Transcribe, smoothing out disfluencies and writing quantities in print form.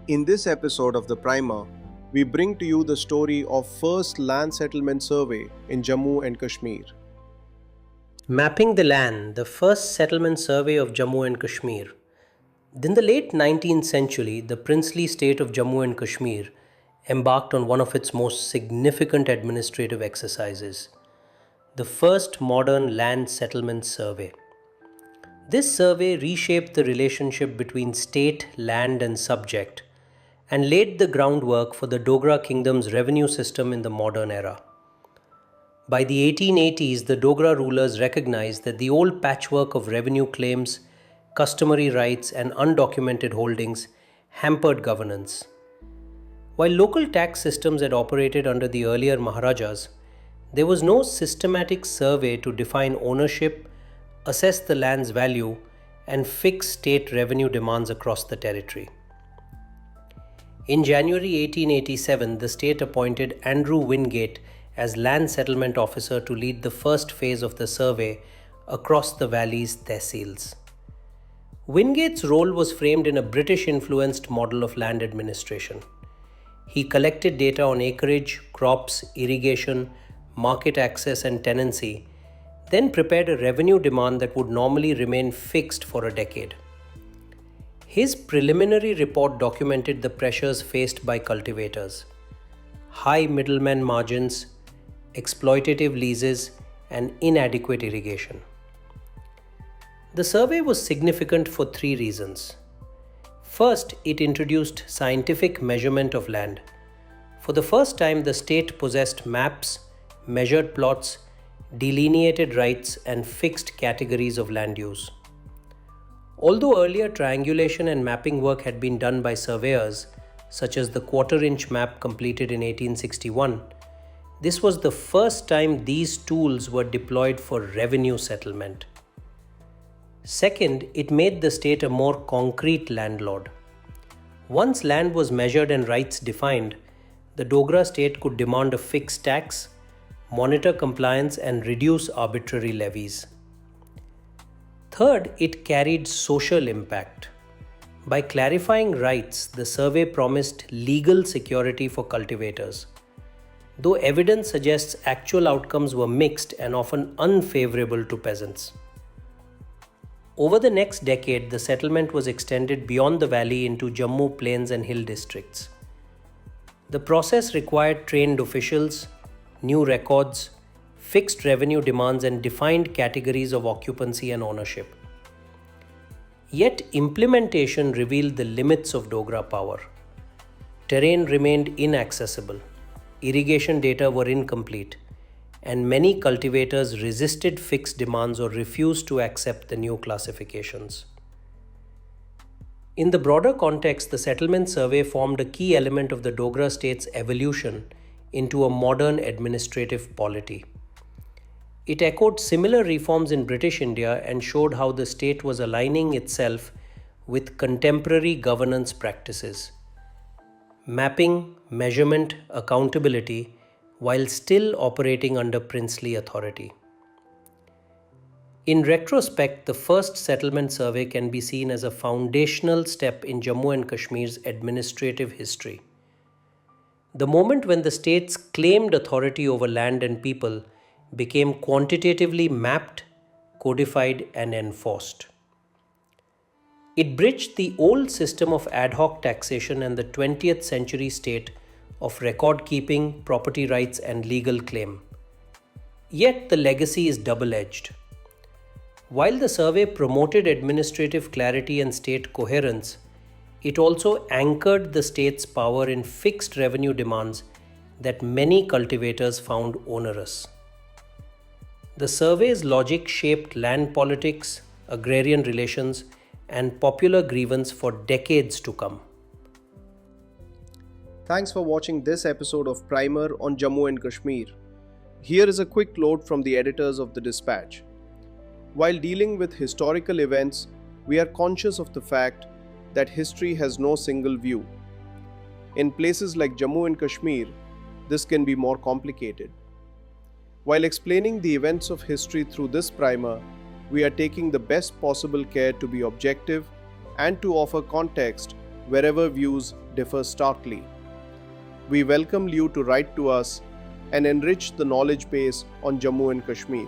In this episode of The Primer, we bring to you the story of first land settlement survey in Jammu and Kashmir. Mapping the Land, the first settlement survey of Jammu and Kashmir. In the late 19th century, the princely state of Jammu and Kashmir embarked on one of its most significant administrative exercises, the first modern land settlement survey. This survey reshaped the relationship between state, land, and subject and laid the groundwork for the Dogra kingdom's revenue system in the modern era. By the 1880s, the Dogra rulers recognized that the old patchwork of revenue claims, customary rights, and undocumented holdings hampered governance. While local tax systems had operated under the earlier Maharajas, there was no systematic survey to define ownership, assess the land's value, and fix state revenue demands across the territory. In January 1887, the state appointed Andrew Wingate as land settlement officer to lead the first phase of the survey across the valley's tehsils. Wingate's role was framed in a British-influenced model of land administration. He collected data on acreage, crops, irrigation, market access, and tenancy, then prepared a revenue demand that would normally remain fixed for a decade. His preliminary report documented the pressures faced by cultivators: high middleman margins, exploitative leases, and inadequate irrigation. The survey was significant for three reasons. First, it introduced scientific measurement of land. For the first time, the state possessed maps, measured plots, delineated rights, and fixed categories of land use. Although earlier triangulation and mapping work had been done by surveyors, such as the quarter-inch map completed in 1861, this was the first time these tools were deployed for revenue settlement. Second, it made the state a more concrete landlord. Once land was measured and rights defined, the Dogra state could demand a fixed tax, monitor compliance, and reduce arbitrary levies. Third, it carried social impact. By clarifying rights, the survey promised legal security for cultivators, though evidence suggests actual outcomes were mixed and often unfavorable to peasants. Over the next decade, the settlement was extended beyond the valley into Jammu plains and hill districts. The process required trained officials, new records, fixed revenue demands, and defined categories of occupancy and ownership. Yet implementation revealed the limits of Dogra power. Terrain remained inaccessible, irrigation data were incomplete, and many cultivators resisted fixed demands or refused to accept the new classifications. In the broader context, the settlement survey formed a key element of the Dogra state's evolution into a modern administrative polity. It echoed similar reforms in British India and showed how the state was aligning itself with contemporary governance practices: mapping, measurement, accountability, while still operating under princely authority. In retrospect, the first settlement survey can be seen as a foundational step in Jammu and Kashmir's administrative history. The moment when the state's claimed authority over land and people became quantitatively mapped, codified, and enforced. It bridged the old system of ad hoc taxation and the 20th century state of record keeping, property rights, and legal claim. Yet the legacy is double-edged. While the survey promoted administrative clarity and state coherence, it also anchored the state's power in fixed revenue demands that many cultivators found onerous. The survey's logic shaped land politics, agrarian relations, and popular grievance for decades to come. Thanks for watching this episode of Primer on Jammu and Kashmir. Here is a quick note from the editors of the Dispatch. While dealing with historical events, we are conscious of the fact that history has no single view. In places like Jammu and Kashmir, this can be more complicated. While explaining the events of history through this primer, we are taking the best possible care to be objective and to offer context wherever views differ starkly. We welcome you to write to us and enrich the knowledge base on Jammu and Kashmir.